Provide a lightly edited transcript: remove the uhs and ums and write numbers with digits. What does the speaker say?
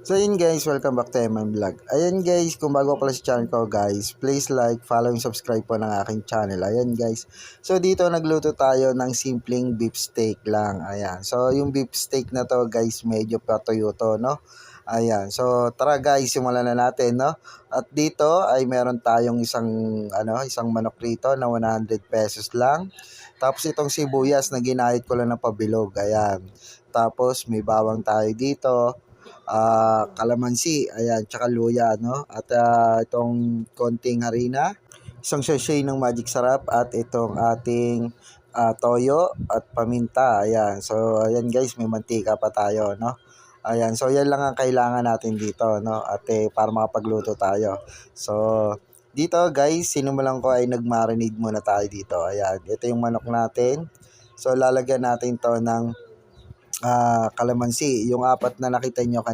So yun guys, welcome back to MM Vlog. Ayan guys, kung bago pala sa channel ko guys, please like, follow, and subscribe po ng aking channel. Ayan guys. So dito nagluto tayo ng simpleng beef steak lang. Ayan. So yung beef steak na to guys, medyo patuyo to, no? Ayan. So tara guys, simulan na natin, no? At dito ay meron tayong isang manok rito na 100 pesos lang. Tapos itong sibuyas na ginahit ko lang ng pabilog. Ayan. Tapos may bawang tayo dito, kalamansi, ayan, tsaka luya, no? At itong konting harina, isang sachet ng Magic Sarap, at itong ating toyo at paminta, ayan. So, ayan guys, may mantika pa tayo, no? Ayan, so yan lang ang kailangan natin dito, no? At para makapagluto tayo. So, dito guys, sinimulan ko ay nag-marinate muna tayo dito. Ayan, ito yung manok natin. So, lalagyan natin to ng kalamansi, yung apat na nakita nyo kanina.